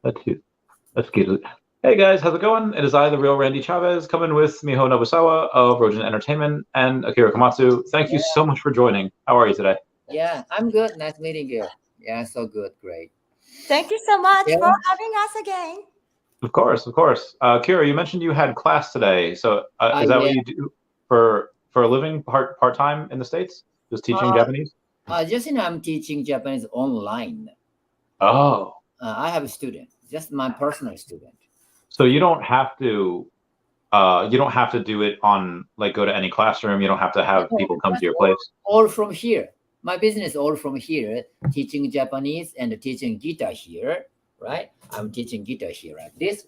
That's cute. That's cute. Hey guys, how's it going? It is I, the real Randy Chavez, coming with Miho Nobusawa of Rojan Entertainment and Akira Komatsu. Thank you so much for joining. How are you today? Yeah, I'm good. Nice meeting you. Yeah, so good. Great. Thank you so much Yeah. for having us again. Of course, of course. Akira, you mentioned you had class today. So is that what you do for a living, part time in the States? Just teaching Japanese? I'm teaching Japanese online. Oh. I have a student, just my personal student. So you don't have to do it on, like, go to any classroom. You don't have to have people come to your place. All from here. My business all from here, teaching Japanese and teaching guitar here, right? I'm teaching guitar here like this,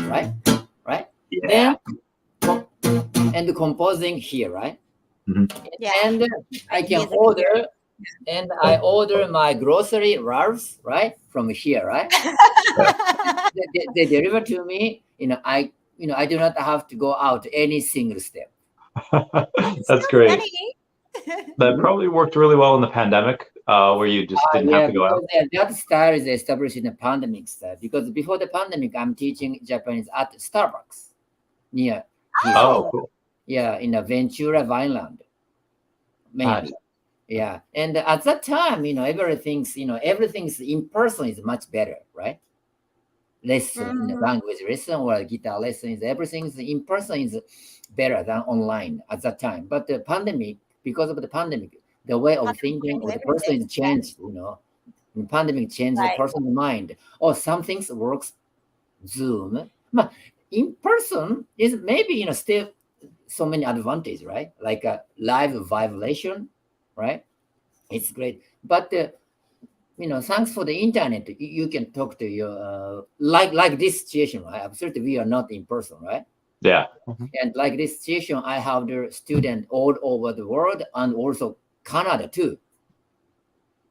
right? Right? Yeah. Then, and composing here, right? Mm-hmm. Yeah. And I can order, and I order my grocery, Ralph's, right? From here, right? they deliver to me, I do not have to go out any single step. That's great. That probably worked really well in the pandemic, where you just didn't have to go out. That style is established in the pandemic style, because before the pandemic, I'm teaching Japanese at Starbucks near here. Oh, cool. Yeah, in the Ventura Vineland, mainly. Nice. Yeah, and at that time, everything's in person is much better, right? Lesson, language lesson or guitar lessons, everything's in person is better than online at that time. But the pandemic, because of the pandemic, the way of thinking of the person is changed. The pandemic changed the person's mind. Or some things works Zoom, but in person is maybe still so many advantages, right? Like a live vibration, right? It's great, but thanks for the internet, you can talk to your like this situation, right? Absolutely, we are not in person, right? Yeah. And like this situation, I have the student all over the world and also Canada too,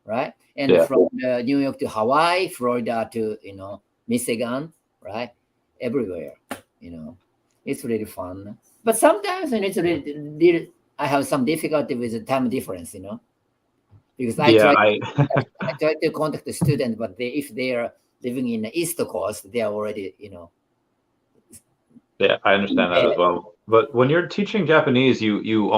right? And from New York to Hawaii, Florida to Michigan, right? Everywhere, it's really fun. But sometimes it's really I have some difficulty with the time difference, because I try to contact the student, but if they are living in the East Coast, they are already, Yeah, I understand that as well. But when you're teaching Japanese, you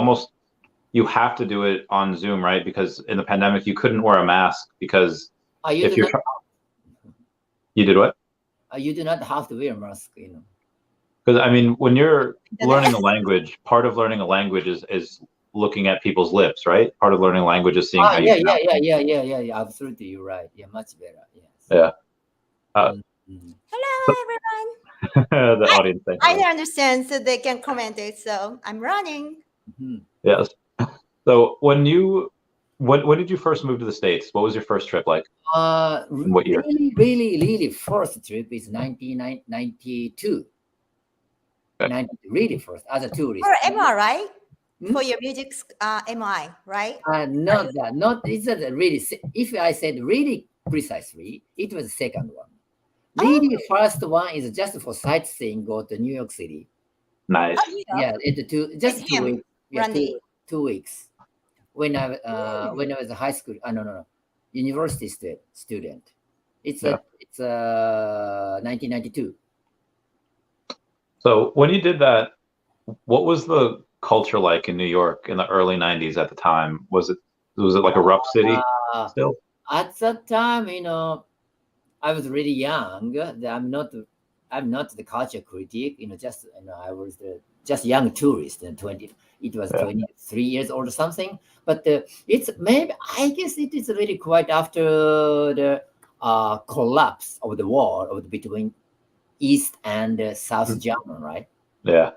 have to do it on Zoom, right? Because in the pandemic, you couldn't wear a mask because if you're you did what? You do not have to wear a mask, Because I mean, when you're learning a language, part of learning a language is looking at people's lips, right? Part of learning language is seeing how you yeah. Absolutely, you're right. Yeah, much better. Yes. Yeah. Hello, everyone. The audience. I understand, so they can comment it. So I'm running. Yes. So when did you first move to the States? What was your first trip like? What year? Really, first trip is 1992. Okay. Really first as a tourist. For MI, right? For your music, MI, right? Not that. Not it's really. If I said really precisely, it was the second one. Really, first one is just for sightseeing. Go to New York City. Nice. Yeah, just 2 weeks. Yeah, 2 weeks. When I was a high school, no, university student. It's 1992. So when you did that, what was the culture like in New York in the early 90s at the time? Was it like a rough city still? At that time, I was really young. I'm not the culture critic, I was just young tourist in 20. It was 23 years old or something. But it's maybe, I guess it is really quite after the collapse of the wall between East and South German, right? Yeah.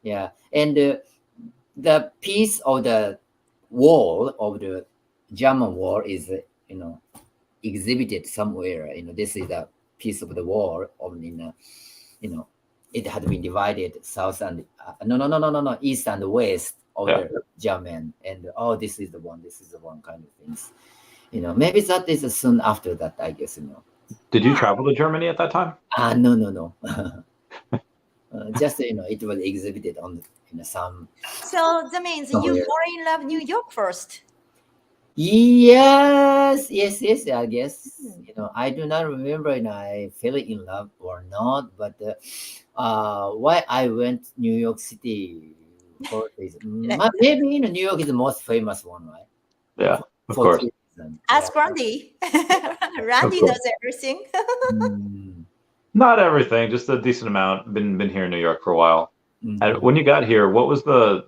Yeah. And the piece of the wall of the German wall is, exhibited somewhere. This is a piece of the wall it had been divided south and east and west of the German, and this is the one kind of things. Maybe that is soon after that, I guess. Did you travel to Germany at that time? No. Just it was exhibited on some. So that means you fall in love New York first. Yes, I guess, I do not remember, I fell in love or not, but why I went New York City for is maybe, New York is the most famous one, right? Yeah, of For course. tourism. Ask Randy. Randy course. knows everything. Mm, Not everything, just a decent amount. Been here in New York for a while. And mhm. when you got here, what was the?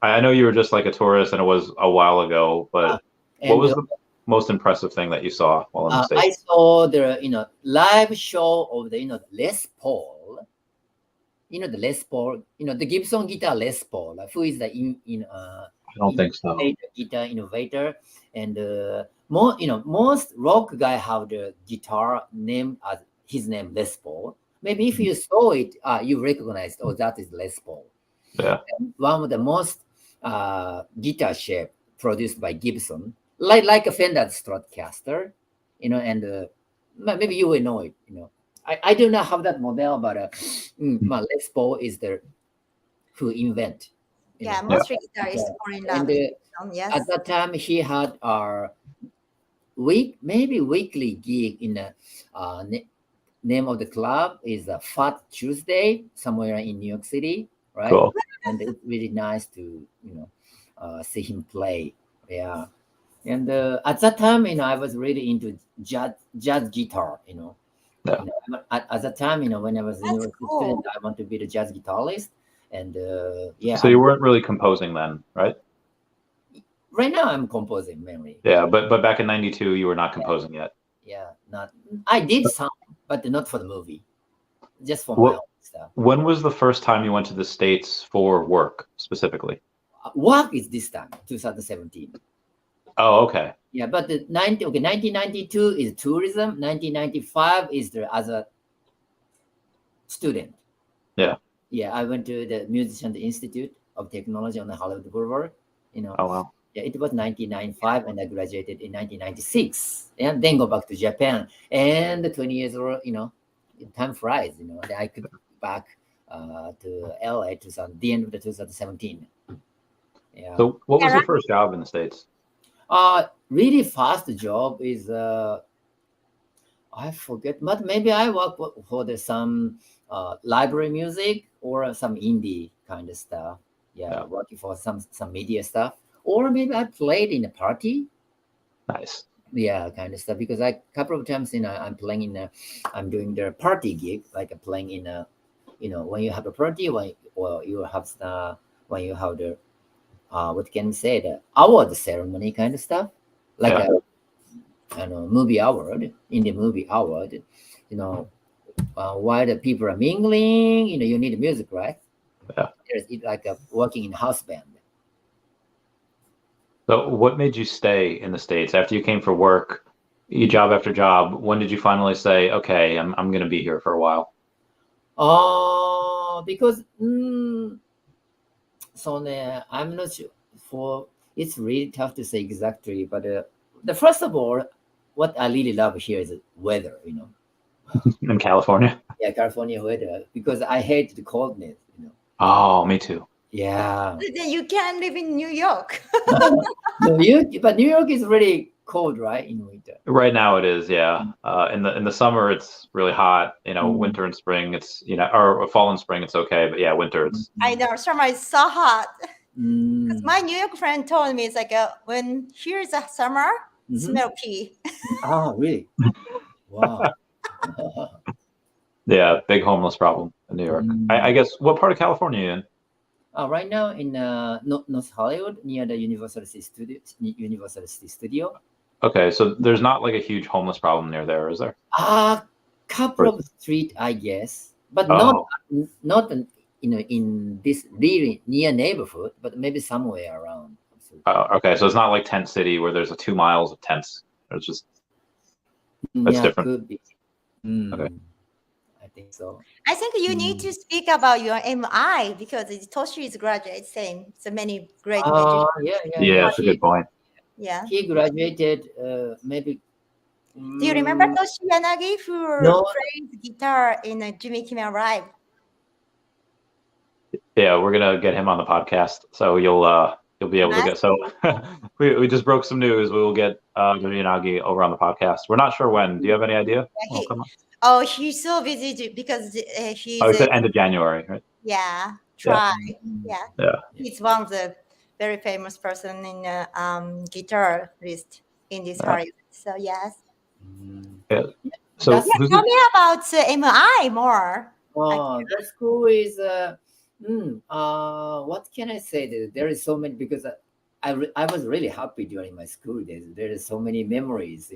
I know you were just like a tourist, and it was a while ago. But what And was the most impressive thing that you saw while in the I States? saw the live show of the Les Paul. The Les Paul, the Gibson guitar Les Paul, who is the I don't think so. guitar innovator, and most rock guy have the guitar name as his name Les Paul. Maybe if you saw it, you recognized, oh, that is Les Paul. Yeah. One of the most guitar shape produced by Gibson, like a Fender Stratocaster, and maybe you will know it. I do not have that model, but Les Paul is the who invent. Yeah, Yeah. most guitarists are in love. And at Yes. that time, he had our maybe weekly gig in the name of the club is Fat Tuesday somewhere in New York City, right? Cool. And it's really nice to see him play. Yeah. And at that time, I was really into jazz guitar. Yeah. At that time, when I was a That's university cool. student, I want to be the jazz guitarist. And yeah, So you weren't really composing then, right? right now I'm composing mainly. Yeah, but back in '92, you were not composing yet. Yeah, I did some, but not for the movie, just for my What? own stuff. When was the first time you went to the States for work specifically? Work is this time, 2017. Oh, okay. Yeah, but 1992 is tourism. 1995 is the other student. Yeah. Yeah, I went to the Musician Institute of Technology on the Hollywood Boulevard. Oh, wow. Yeah, it was 1995, and I graduated in 1996, and then go back to Japan. And 20 years old, time flies. And I could go back to LA to the end of the 2017. Yeah. So what was your first job in the States? Really fast job is I forget, but maybe I work for some library music or some indie kind of stuff. Yeah, working for some media stuff, or maybe I played in a party. Nice. Yeah, kind of stuff. Because a couple of times, I'm playing I'm doing the party gig, like I'm playing in a, when you have a party, when you have the what can we say, the award ceremony kind of stuff, like movie award, in the movie award, while the people are mingling, you need music, right? Yeah. It's like working in house band. So what made you stay in the States after you came for work, job after job? When did you finally say, okay, I'm going to be here for a while? Because I'm not sure. It's really tough to say exactly, but the first of all, what I really love here is weather. In California? Yeah, California weather, because I hate the coldness. Oh, me too. Yeah. Then you can live in New York. But New York is really cold, right, in winter? Right now it is, yeah. In the summer it's really hot. Winter and spring it's or fall and spring it's okay, but yeah, winter it's. I know summer is so hot. Because my New York friend told me it's like when here's a summer, smell pee. Oh, really? Wow. Yeah, big homeless problem in New York. I guess, what part of California are you in? Right now in North Hollywood, near the Universal City Studio. Okay, so there's not like a huge homeless problem near there, is there? Couple of street, I guess, but not in this really near neighborhood, but maybe somewhere around. Okay, so it's not like Tent City where there's 2 miles of tents. It's just that's different. Could be. Okay. I think so. I think you need to speak about your MI because Toshi's graduate, same. So many great Yeah, that's a good point. Yeah. He graduated maybe. Do you remember Toshi Yanagi who plays guitar in Jimmy Kimmel Live? Yeah, we're gonna get him on the podcast, so you'll you'll be able to get. So we just broke some news. We will get Miyagi over on the podcast. We're not sure when. Do you have any idea? He's so busy because he's. Oh, he said end of January, right? Yeah, try. Yeah. He's one of the very famous person in guitarist in this Hollywood. So yes. Yeah. So tell me about MI more. Oh, that school is what can I say? There is so many because I was really happy during my school days. There is so many memories,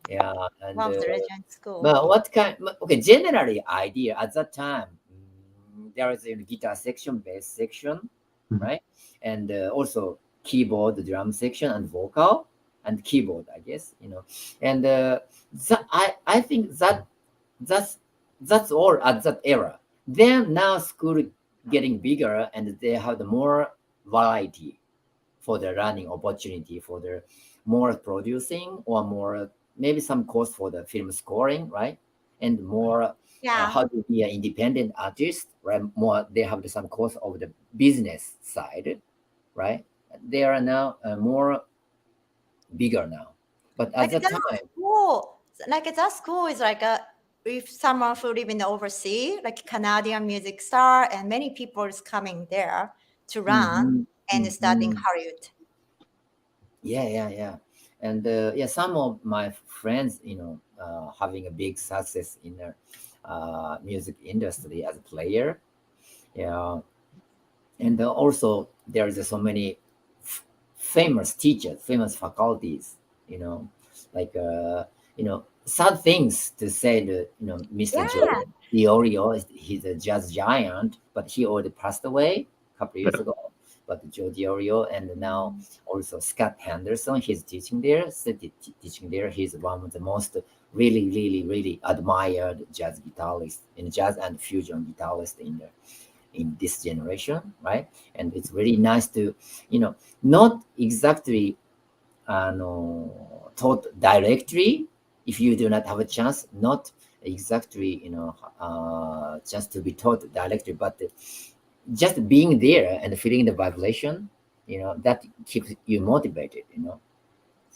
Yeah, and one of the regent school. But what kind? Okay, generally idea at that time, there is a guitar section, bass section, right, and also keyboard, drum section, and vocal and keyboard, I guess, and I think that's all at that era. Then now school getting bigger and they have the more variety for the learning opportunity for the more producing or more maybe some course for the film scoring, right? And more how to be an independent artist, right? More they have some course of the business side, right? They are now more bigger now, but at the time, school, like that school is like if someone who live in the overseas, like Canadian music star, and many people is coming there to run and studying Hollywood. Yeah. And some of my friends, having a big success in the music industry as a player. Yeah. And also there is so many famous teachers, famous faculties, like, sad things to say that, Mr. Joe DiOrio, he's a jazz giant, but he already passed away a couple of years ago. But Joe DiOrio, and now also Scott Henderson, he's teaching there. He's one of the most really admired jazz guitarists in jazz and fusion guitarist in this generation, right? And it's really nice to, not exactly taught directly if you do not have a chance, not exactly, just to be taught directly, but just being there and feeling the vibration, that keeps you motivated, And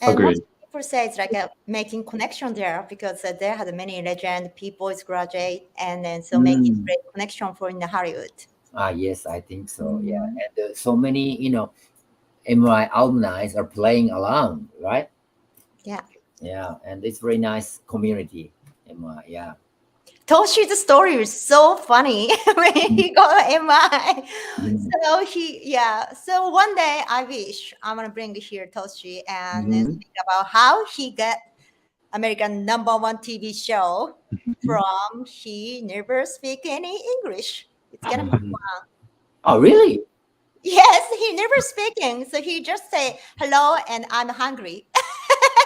agreed. People say it's like making connection there because there had many legend people is graduate and then so making great connection for in the Hollywood. Yes, I think so. Yeah, and so many MI alumni are playing around, right? Yeah, and it's very nice community. MI, yeah. Toshi's story is so funny when he got MI. So one day I wish I'm gonna bring here Toshi and then speak about how he got American #1 TV show from he never speak any English. It's gonna be fun. Oh, really? Yes, he never speaking. So he just say hello and I'm hungry.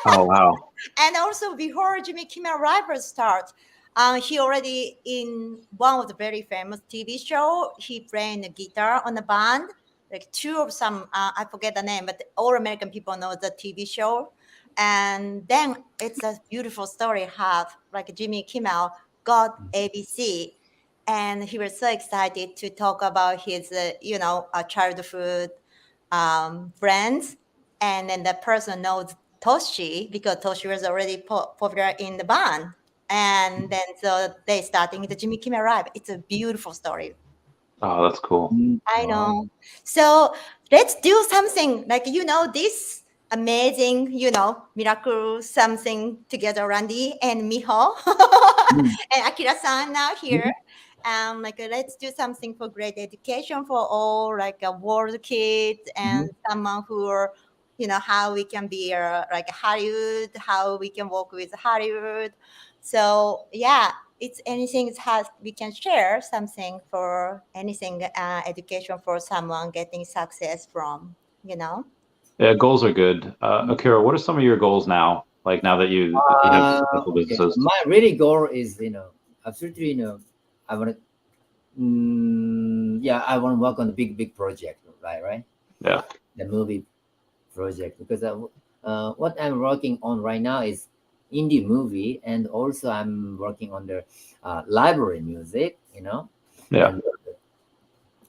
Oh wow! And also before Jimmy Kimmel Arrival start, he already in one of the very famous TV show. He playing the guitar on the band, like two of some I forget the name, but all American people know the TV show. And then it's a beautiful story. Have like Jimmy Kimmel got ABC, and he was so excited to talk about his childhood friends, and then the person knows Toshi because Toshi was already popular in the band. And then so they starting the Jimmy Kimmel Live. It's a beautiful story. Oh, that's cool. I know. So let's do something like this amazing, miracle something together, Randy and Miho and Akira-san now here. Let's do something for great education for all world kids and someone who are how we can be like Hollywood, how we can work with Hollywood. So it's anything we can share something for anything education for someone getting success from. Yeah, goals are good. Akira, what are some of your goals now? Like now that you have successful businesses. My really goal is absolutely I want to I want to work on a big project, right? Yeah. The movie project, because what I'm working on right now is indie movie, and also I'm working on the library music, Yeah. And,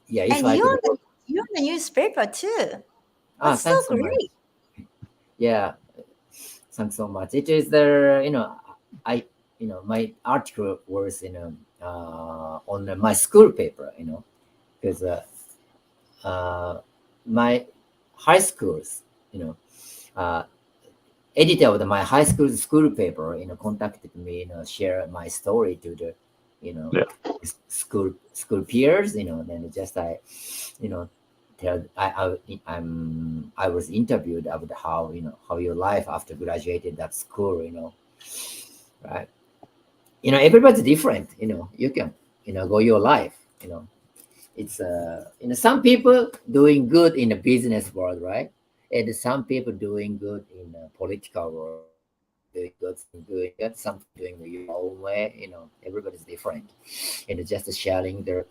if and I you're could, you're in the newspaper too. That's so Thanks so much. great. Yeah, thanks so much. It is the my article was on my school paper, because my high schools, editor of my high school paper, contacted me, share my story to the, Yeah. school peers, then just tell I was interviewed about how your life after graduated that school, right? Everybody's different, you can, go your life, it's some people doing good in the business world, right? And some people doing good in the political world, doing good, some doing your own way, everybody's different. And just sharing their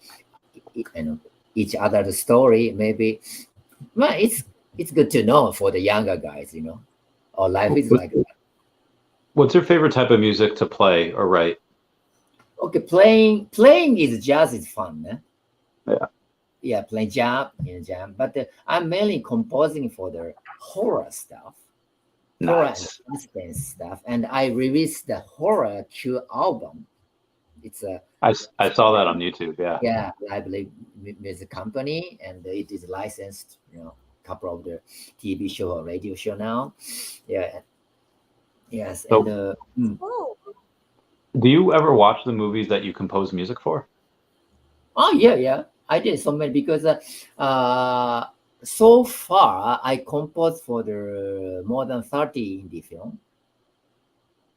each other's story, maybe. Well, it's good to know for the younger guys, our life is like that. What's your favorite type of music to play or write? Okay, playing is jazz is fun, eh? Yeah. Yeah, playing jam. But I'm mainly composing for the horror stuff, horror and Nice. suspense stuff, and I released the horror Q album. It's a I saw that on YouTube. Yeah. lively music company, and it is licensed, couple of the TV show or radio show now. Yeah, yes, So, and Oh, do you ever watch the movies that you compose music for? oh yeah, I did so many because so far I composed for the more than 30 indie film,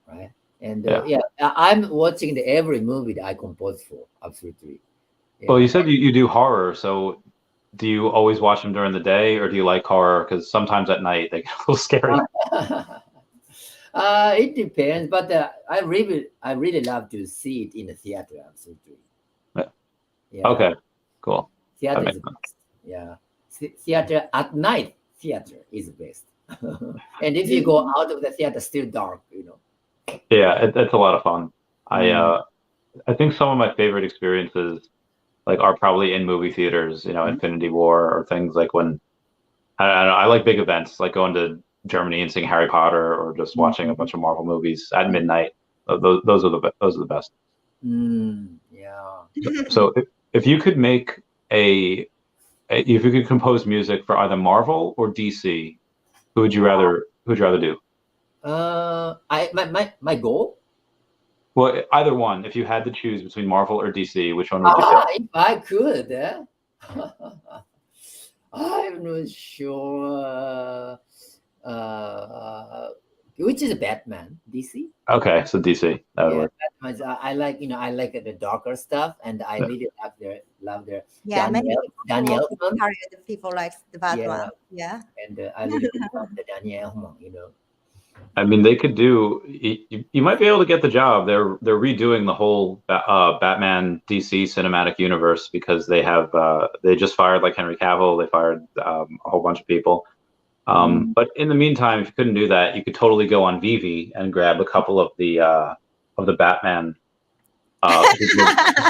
right? And Yeah. I'm watching every movie that I composed for. Absolutely. Well, you Yeah. said you do horror, so do you always watch them during the day, or do you like horror? Because sometimes at night they get a little scary. It depends, but I really love to see it in the theater. Absolutely. Yeah. Yeah. Okay, cool. Theater That is makes the sense. best. Yeah. Theater at night. Theater is the best. And if you go out of the theater, still dark. Yeah, it's a lot of fun. Mm. I think some of my favorite experiences like are probably in movie theaters, Infinity War or things like when I don't know, I like big events like going to Germany and seeing Harry Potter or just watching a bunch of Marvel movies at midnight. Those are the best. Yeah. So if you could make if you could compose music for either Marvel or DC, who would you rather do? My goal. Well, either one. If you had to choose between Marvel or DC, which one would you pick? If I could, I'm not sure. Which is Batman, DC? Okay, so DC. That would Yeah, work. Batman's, I like the darker stuff, and I Yeah. really love the yeah, many Daniel people, Elfman. people like the Batman. Yeah. And I really love the Daniel Elfman. I mean, they could do. You might be able to get the job. They're redoing the whole Batman DC cinematic universe because they just fired like Henry Cavill. They fired a whole bunch of people. But in the meantime, if you couldn't do that, you could totally go on Vivi and grab a couple of the Batman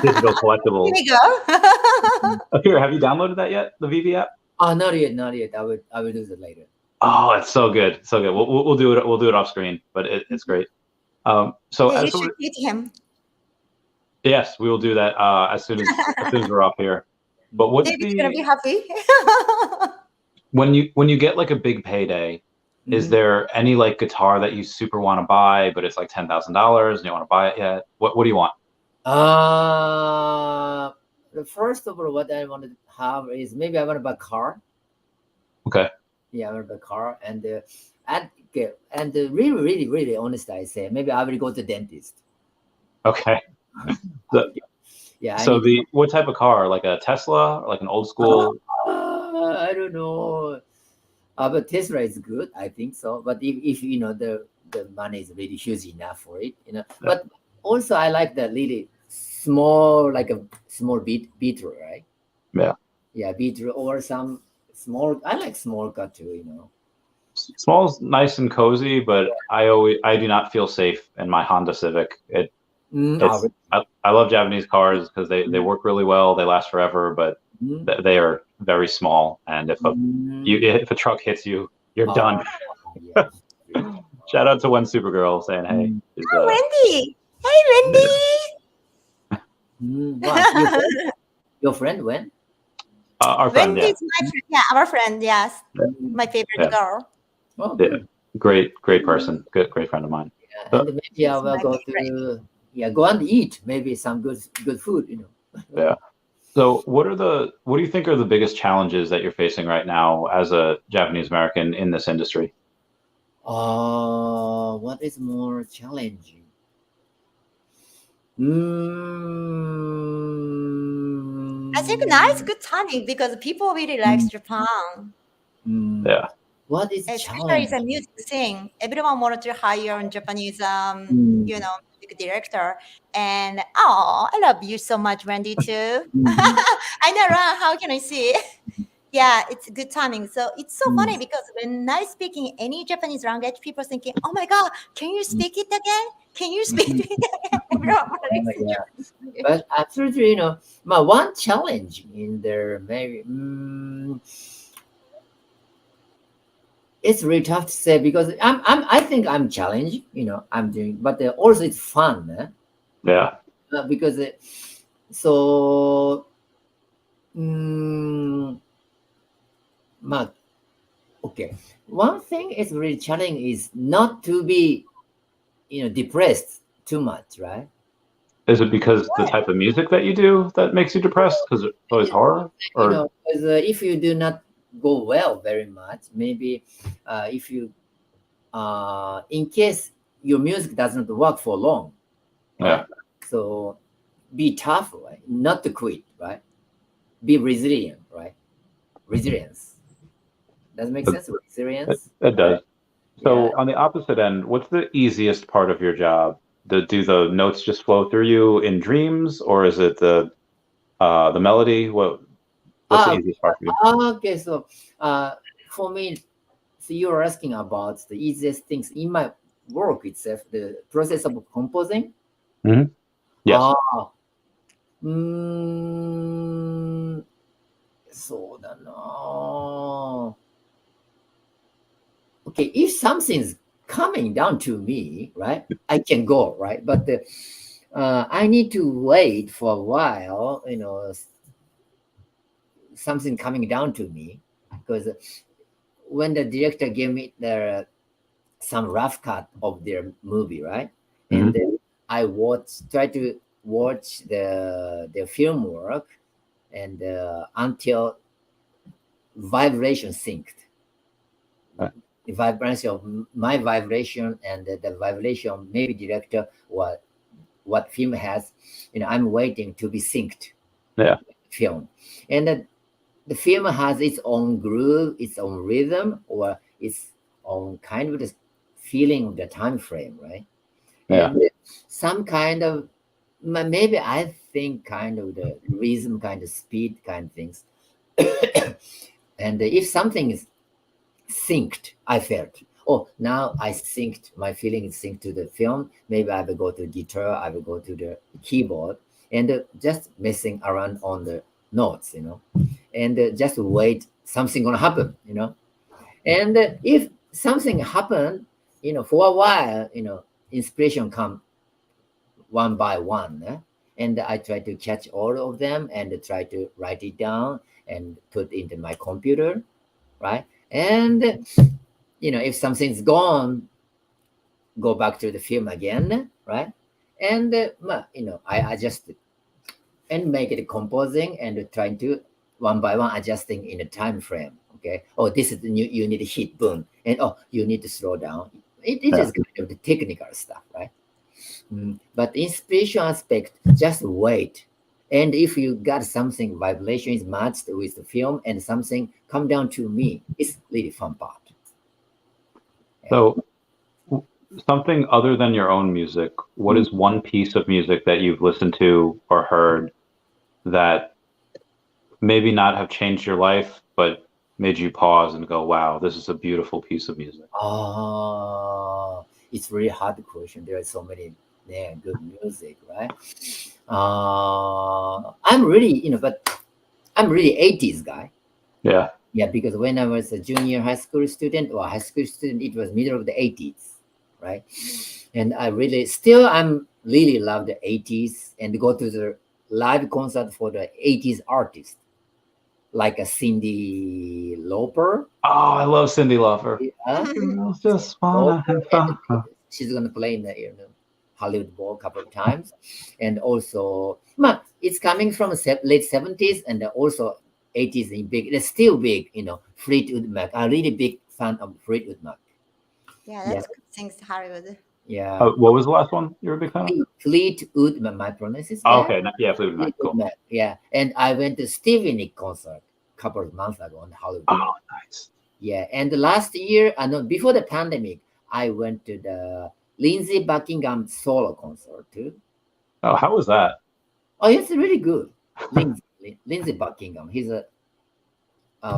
digital collectibles. Here you go. Here, have you downloaded that yet? The Vivi app? Oh, not yet. I will do that later. Oh, it's so good, so good. We'll do it. We'll do it off screen, but it's great. So Yeah, you as should meet him. yes, we will do that as soon as we're off here. But what's David's gonna be happy. when you get like a big payday? Is there any like guitar that you super want to buy, but it's like $10,000 and you want to buy it yet? What do you want? First of all, what I want to have is maybe I want to buy a car. Okay. Yeah, I want to buy a car, and really, really, really honest, I say maybe I will go to the dentist. Okay. Yeah. So what type of car? Like a Tesla or like an old school? I don't know. But Tesla is good, I think so. But if the money is really huge enough for it, But also I like the really small, like a small Beetle, right? Yeah. Yeah, Beetle or some small. I like small car too, Small's nice and cozy, but I do not feel safe in my Honda Civic. I love Japanese cars because they work really well, they last forever, but They are very small, and if a truck hits you, you're done. Yes. Shout out to one Supergirl saying, "Hey, Wendy. Hey, Wendy. What, your friend when? Our friend, Wendy is my friend. Yeah, our friend. Yes, my favorite girl. Oh, yeah, great person, great friend of mine. Yeah, and maybe I will go to go and eat maybe some good food, Yeah. So what do you think are the biggest challenges that you're facing right now as a Japanese American in this industry? What is more challenging? I think now is good timing because people really like Japan. Yeah. What is especially as a music thing? Everyone wanted to hire a Japanese, music director. And I love you so much, Wendy too. I know, right? How can I see? Yeah, it's good timing. So it's so funny because when I speaking any Japanese language, people thinking, "Oh my God, can you speak it again? Can you speak it again?" Everyone likes Japanese language. But absolutely, my one challenge in there maybe it's really tough to say because I think I'm challenged, I'm doing, but also it's fun, Yeah. because so okay. One thing is really challenging is not to be, depressed too much, right? Is it because the type of music that you do that makes you depressed? Because it's always horror? Or Because if you do not go well very much, maybe if you, in case your music doesn't work for long, right? Yeah. So be tough, right? Not to quit, right? Be resilient, right? Resilience. Does it make sense? Resilience. It does. So Yeah. on the opposite end, what's the easiest part of your job? Do the notes just flow through you in dreams, or is it the melody? What's the easiest part for you? Okay. So for me, so you're asking about the easiest things in my work itself, the process of composing. Yes. So no. Okay, if something's coming down to me, right, I can go, right? But I need to wait for a while, something coming down to me, because when the director gave me some rough cut of their movie, right, and then I try to watch the film work, and until vibration synced. The vibration of my vibration and the vibration maybe director what film has, I'm waiting to be synced. Yeah. Film, and the film has its own groove, its own rhythm, or its own kind of the feeling of the time frame, right? Yeah. And some kind of maybe I think kind of the rhythm, kind of speed, kind of things. And if something is synced, I felt, oh, now I synced, my feeling is synced to the film, maybe I will go to guitar, I will go to the keyboard, and just messing around on the notes, and just wait, something gonna happen, and if something happen, for a while, inspiration come one by one, and I try to catch all of them and try to write it down and put into my computer, right? And if something's gone, go back to the film again, right? And I adjust it and make it composing and trying to one by one adjusting in a time frame. Okay. Oh, this is the new. You need to hit boom, and oh, you need to slow down. It is kind of the technical stuff, right? But the inspiration aspect, just wait. And if you got something, vibration is matched with the film, and something come down to me, it's really fun part. So something other than your own music, what is one piece of music that you've listened to or heard that maybe not have changed your life, but made you pause and go, wow, this is a beautiful piece of music? It's really hard question. There are so many good music, right? I'm really, but I'm really 80s guy. Yeah. Yeah, because when I was a junior high school student or high school student, it was middle of the 80s, right? And I'm really love the 80s and go to the live concert for the 80s artists like a Cindy Lauper. Oh, I love Cyndi Lauper. Yeah. Just wanna have fun. She's gonna play in the Hollywood Bowl a couple of times, and also, it's coming from late 70s and also 80s in big. It's still big, Fleetwood Mac. I'm really big fan of Fleetwood Mac. Yeah, that's good things, Hollywood. Yeah. What was the last one you were a big fan of? Fleetwood Mac. My pronunciation is Oh, bad. okay. Yeah, Fleetwood Mac. Cool. Mac. Yeah, and I went to Stevie Nicks concert a couple of months ago on Hollywood. Oh, nice. Yeah, and last year, before the pandemic, I went to the Lindsey Buckingham solo concert too. Oh, how was that? Oh, it's really good. Lindsey Buckingham. He's a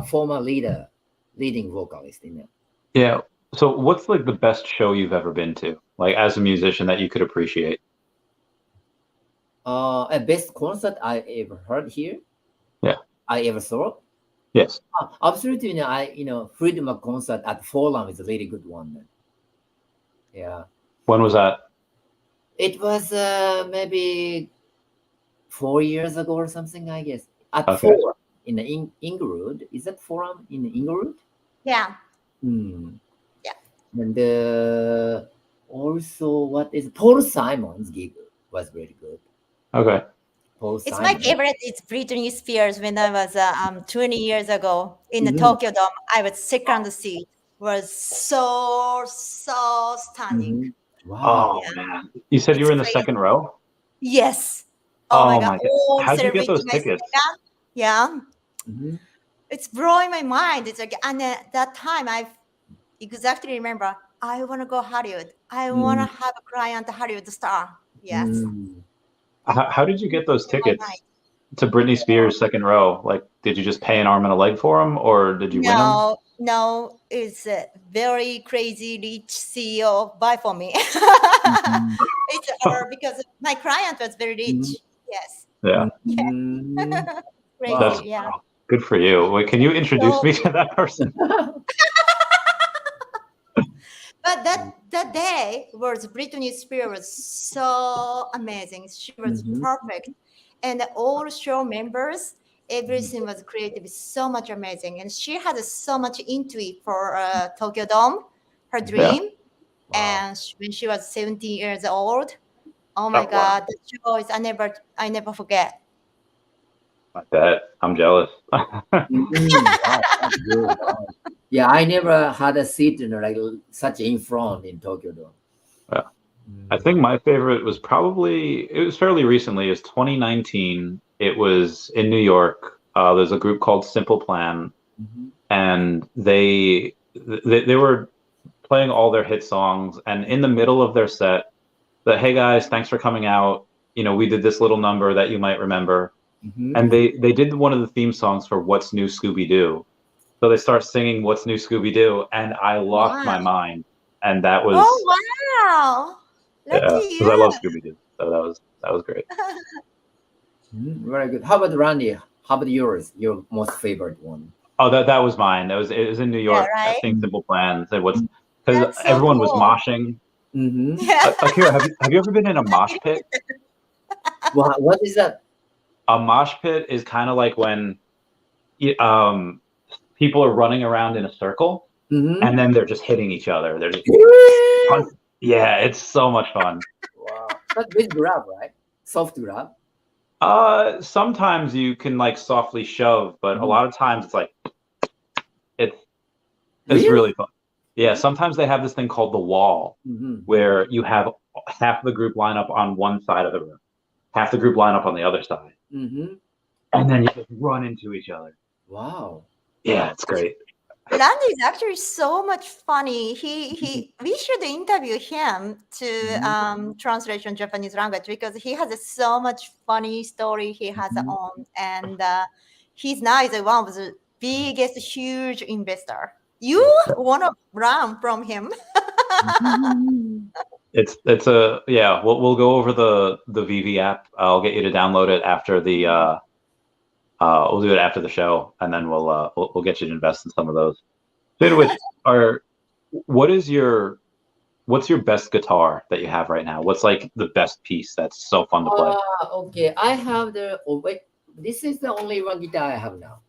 former leading vocalist in it. Yeah. So what's like the best show you've ever been to, like as a musician that you could appreciate? A best concert I ever heard here. Yeah. I ever saw. Yes. Absolutely. Freedom Mac concert at Forum is a really good one. Yeah. When was that? It was maybe 4 years ago or something, I guess. At Okay. Forum in the Inglewood. Is that Forum in Inglewood? Yeah. Yeah. And also, what is Paul Simon's gig was very good. Okay. It's my favorite. It's Britney Spears. When I was 20 years ago in the Tokyo Dome, I was second seat. Was so stunning. Wow. Oh man! You said you were in the second row. Yes. Oh my God! How'd you get those tickets? Yeah. It's blowing my mind. It's like, and at that time, I exactly remember. I want to go Hollywood. I want to have a client, Hollywood star. Yes. How did you get those tickets to Britney Spears second row? Like, did you just pay an arm and a leg for them, or did you win them? No, it's a very crazy rich CEO buy for me. It's because my client was very rich. Yes. Yeah. Crazy. That's good for you. Wait, can you introduce me to that person? But that day was Britney Spears was so amazing. She was perfect, and all show members, everything was creative, so much amazing, and she had so much into it for Tokyo Dome, her dream, and when she was 17 years old. Oh my God, the show is I never forget. I bet. I'm jealous. Wow, that's good. Wow. Yeah, I never had a seat like such in front in Tokyo Dome. Yeah. I think my favorite was it was fairly recently, is 2019. It was in New York. There's a group called Simple Plan, and they were playing all their hit songs, and in the middle of their set, hey guys, thanks for coming out. We did this little number that you might remember. And they did one of the theme songs for What's New Scooby-Doo. So they start singing What's New Scooby-Doo, and I lost my mind. And that was wow. Because I love Scooby-Doo. So that was great. Very good. How about Randy? How about yours? Your most favorite one? Oh, that was mine. It was in New York. Yeah, right? I think Simple Plan said because everyone was moshing. Akira, have you ever been in a mosh pit? What is that? A mosh pit is kind of like when people are running around in a circle, and then they're just hitting each other. They're just yeah, it's so much fun. Wow. But with grab, right? Soft grab. Sometimes you can like softly shove, but a lot of times it's like it's really fun. Yeah, sometimes they have this thing called the wall, where you have half the group line up on one side of the room, half the group line up on the other side, and then you just run into each other. Wow. Yeah, it's great. Randy is actually so much funny. We should interview him to translation Japanese language, because he has so much funny story he has on, and he's now is one of the biggest huge investor. You want to run from him? It's we'll go over the VV app. I'll get you to download it after the We'll do it after the show, and then we'll get you to invest in some of those. Speaking of which, what's your best guitar that you have right now? What's like the best piece that's so fun to play? Okay, I have wait. This is the only one guitar I have now.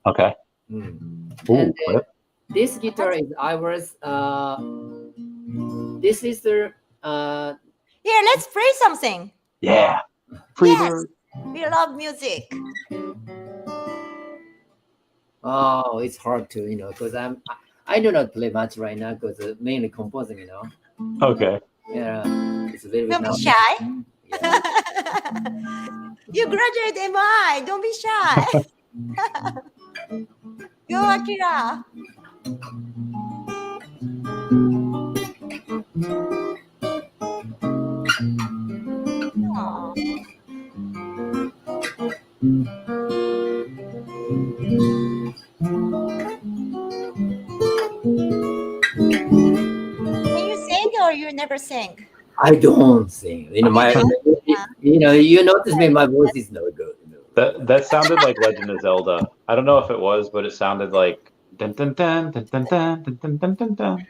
Okay. Ooh, And this guitar is ours. This is the Here, let's play something. Yeah. Yes, we love music. Oh, it's hard to, because I do not play much right now because mainly composing, Okay. Yeah, it's a little bit. Don't be shy. Yeah. You graduate MI. Don't be shy. Go, Akira. Aww. Can you sing or you never sing? I don't sing. You notice me. My voice is not good. That sounded like Legend of Zelda. I don't know if it was, but it sounded like dun dun dun dun dun dun dun dun dun dun dun.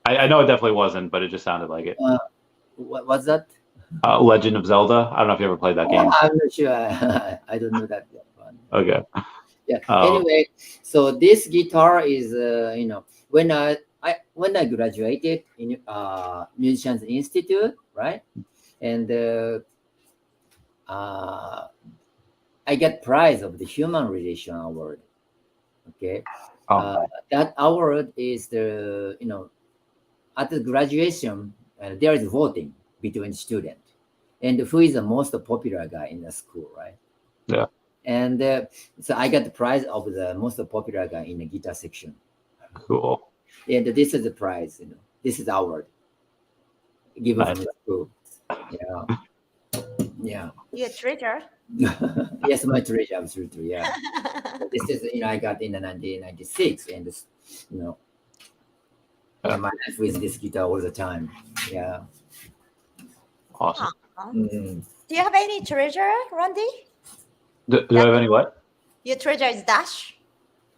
I know it definitely wasn't, but it just sounded like it. What's that? Legend of Zelda. I don't know if you ever played that game. I'm not sure. I don't know that one. Okay. Yeah. Anyway, so this guitar is when I graduated in Musicians Institute, right? And I got prize of the Human Relation Award. Okay. That award is the at the graduation there is voting between students and who is the most popular guy in the school, right? Yeah. And so I got the prize of the most popular guy in the guitar section. Cool. And this is the prize, this is the award given from the school. Yeah. Yeah. You're a treasure. Yes, my treasure, absolutely. Yeah. This is I got in 1996, and this, my life with this guitar all the time. Yeah. Awesome. Mm. Do you have any treasure, Randy? Do I have any what? Your treasure is Dash.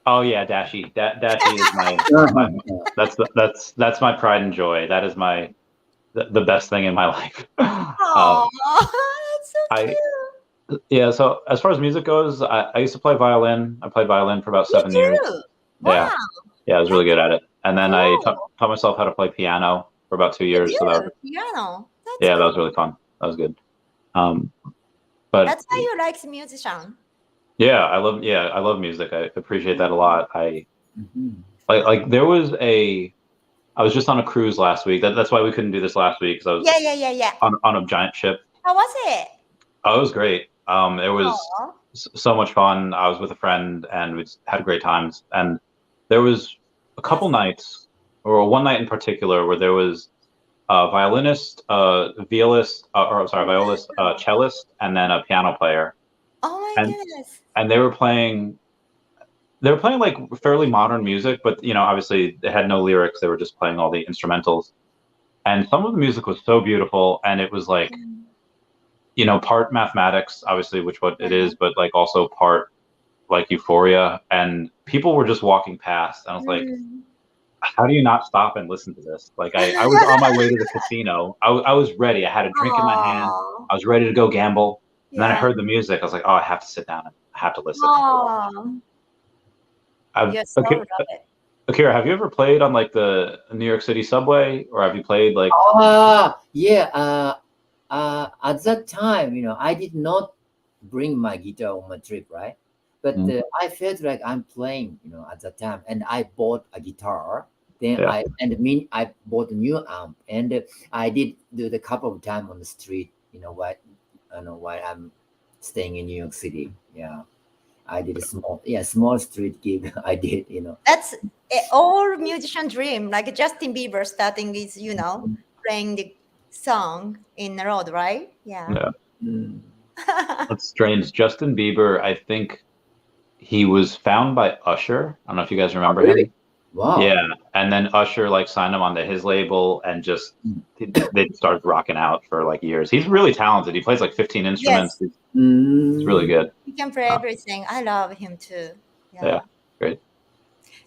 Oh yeah, Dashi. Dashi is that's my pride and joy. That is the best thing in my life. Oh, that's so cute. Yeah, so as far as music goes, I used to play violin. I played violin for about 7 years. Wow. Yeah, I was really good at it. And then I taught myself how to play piano for about 2 years. So piano. That was really fun. That was good. But that's why you like musician. Yeah, I love music. I appreciate that a lot. I there was I was just on a cruise last week. That's why we couldn't do this last week, because I was on a giant ship. How was it? Oh, it was great. It was so much fun. I was with a friend and we had great times. And there was a couple nights, or one night in particular, where there was a violinist, violist, cellist, and then a piano player. Oh my goodness! And they were playing like fairly modern music, but obviously they had no lyrics. They were just playing all the instrumentals. And some of the music was so beautiful, and it was like, part mathematics, obviously, which what it is, but like also part like euphoria. And people were just walking past, and I was like, how do you not stop and listen to this? Like I was on my way to the casino. I was ready. I had a drink in my hand. I was ready to go gamble. And then I heard the music. I was like, oh, I have to sit down and I have to listen. Akira, have you ever played on like the New York City subway, or have you played like? At that time, I did not bring my guitar on my trip, right? But I felt like I'm playing, at that time, and I bought a guitar. Then I bought a new amp, and I did do the couple of times on the street, while I'm staying in New York City. Yeah, I did a small street gig. I did, That's all musician dream, like Justin Bieber starting is, playing the song in the road, right? Yeah. That's strange. Justin Bieber, I think he was found by Usher. I don't know if you guys remember him. Wow. Yeah, and then Usher like signed him onto his label, and just they started rocking out for like years. He's really talented. He plays like 15 instruments. Yes. He's really good. He can play everything. I love him too. Yeah, great.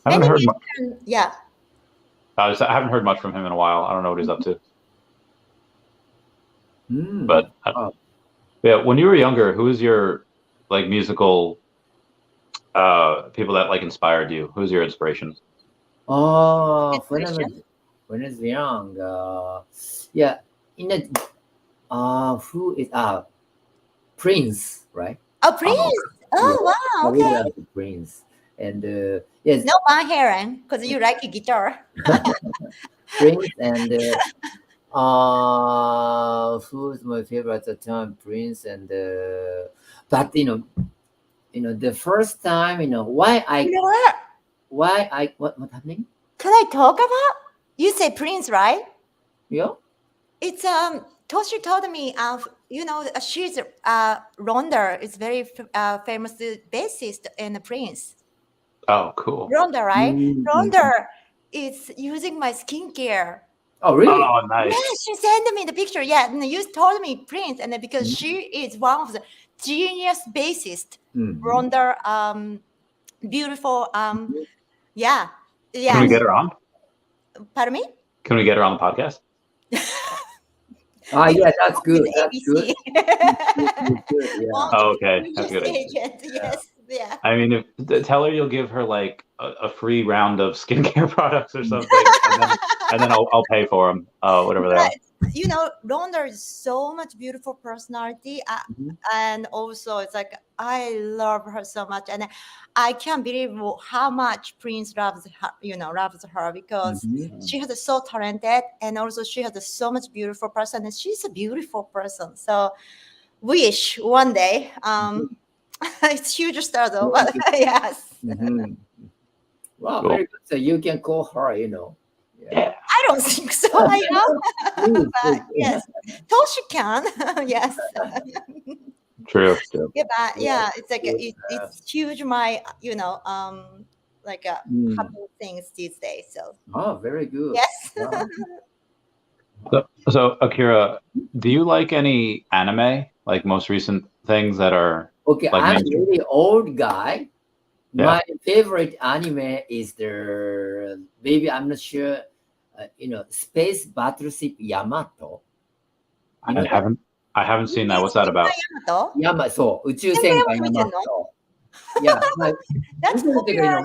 I Many haven't heard musicians, yeah. I haven't heard much from him in a while. I don't know what he's up to. But yeah, when you were younger, who was your like musical people that like inspired you? Who's your inspirations? When Inspiration? I was young, yeah, in the who is Prince, right? Oh, Prince. Oh, Yeah, wow. I really Okay. love the Prince, and yes, No Van Halen, because you like a guitar. Prince, and who's my favorite at the time? Prince, and but the first time, You know what? what happening? Can I talk about? You say Prince, right? Yeah. It's Toshi told me she's Rhonda is very famous bassist in Prince. Oh, cool. Rhonda, right? Mm-hmm. Rhonda is using my skincare. Oh, really? Oh, nice. Yeah, she sent me the picture. Yeah, and you told me Prince, and because she is one of the genius bassist. Rhonda, beautiful. Yeah. Can we get her on? Pardon me? Can we get her on the podcast? Yeah, that's good. With That's good. ABC. Good, yeah. Oh, okay, that's good. Agent. Yes. Yeah. I mean, tell her you'll give her like a free round of skincare products or something, and then I'll pay for them, whatever they are. Rhonda is so much beautiful personality, and also it's like I love her so much, and I can't believe how much Prince loves her, because she has so talented, and also she has so much beautiful person, and she's a beautiful person. So wish one day, it's huge stardom, but yes. Wow, Cool. very good. So you can call her, Yeah. I don't think so. But yes, Toshi can. Yes. True. Yeah, but yeah, it's like it's huge. My like happy things these days. So. Oh, very good. Yes. Wow. So Akira, do you like any anime, like most recent things that are Okay, like I'm a mainstream? really old guy. Yeah. My favorite anime is maybe I'm not sure, Space Battleship Yamato. I haven't seen that. What's that about? Yamato, 宇宙戦艦ヤマト. Yeah, That's popular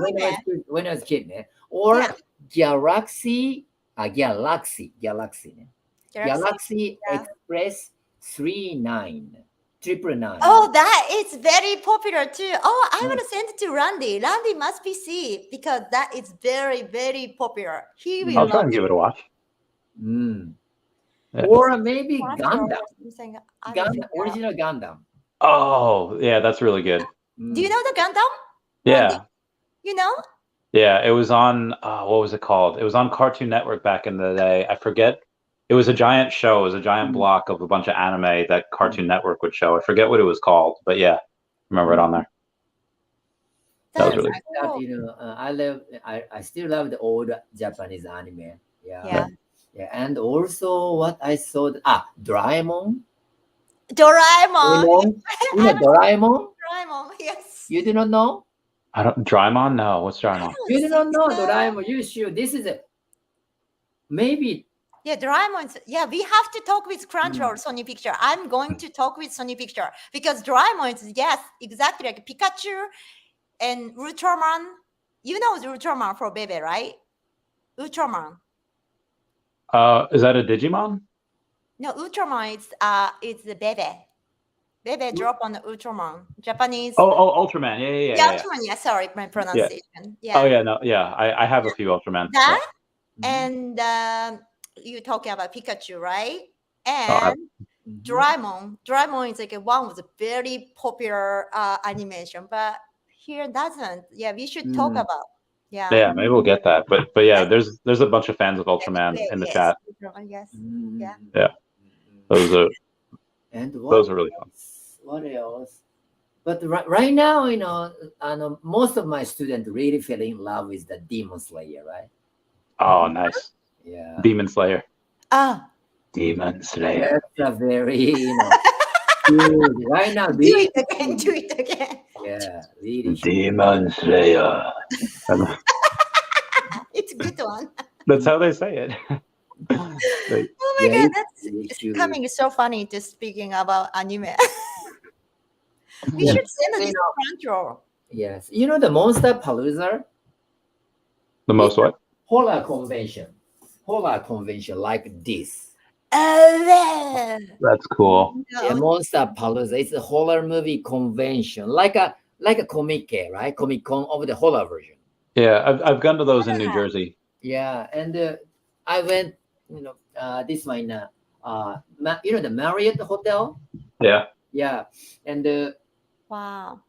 when I was a kid, or Galaxy, Galaxy Express 999. Oh, that is very popular too. Oh, I want to send it to Randy. Randy must be see, because that is very, very popular. He will. I'll try and give it a watch. Yeah. Or maybe Gundam. Original Gundam. Oh, yeah, that's really good. Do you know the Gundam? Yeah. Randy? You know? Yeah, it was on, what was it called? It was on Cartoon Network back in the day. I forget. It was a giant show. It was a giant block of a bunch of anime that Cartoon Network would show. I forget what it was called, but yeah, remember it on there. That was really cool. I still love the old Japanese anime. Yeah. And also what I saw, Doraemon. Doraemon. You know Doraemon? Doraemon, yes. You do not know? Doraemon? No, what's Doraemon? You do not know Doraemon. You should. This is maybe. Yeah, Doraemon. Yeah, we have to talk with Crunchyroll, Sony Picture. I'm going to talk with Sony Picture, because Doraemon is, yes, exactly like Pikachu and Ultraman. You know Ultraman for baby, right? Ultraman. Is that a Digimon? No, Ultraman it's the baby. Baby drop on the Ultraman. Japanese. Oh, Ultraman. Yeah. Ultraman. Yeah, sorry, my pronunciation. Yeah. Oh yeah, no, yeah. I have a few Ultraman. That and you talking about Pikachu, right? And Doraemon. Doraemon is like one of the very popular animation, but here doesn't. Yeah, we should talk about. Yeah. Yeah, maybe we'll get that. But yeah, there's a bunch of fans of Ultraman in the chat. Yes. Yeah. Those are And those are really fun. What else? But right now, most of my students really fell in love with the Demon Slayer, right? Oh, nice. Yeah. Demon Slayer. Ah, Demon Slayer. That's a very, huge, right now. do Really, it again. Do it again. yeah, really huge. Demon Slayer. It's a good one. That's how they say it. Like, Oh my Yeah, god, it's that's really it's huge. becoming so funny to speaking about anime. We Yeah, should send you this know, Crunchyroll. yes, the Monster Palooza the most what? horror convention like this. Oh, That's cool. Yeah, no. Monster Palooza. It's a horror movie convention, like a Comic Con, right? Comic Con of the horror version. Yeah, I've gone to those in New Jersey. Yeah, and I went, this one in the Marriott Hotel. Yeah. Yeah, and Wow.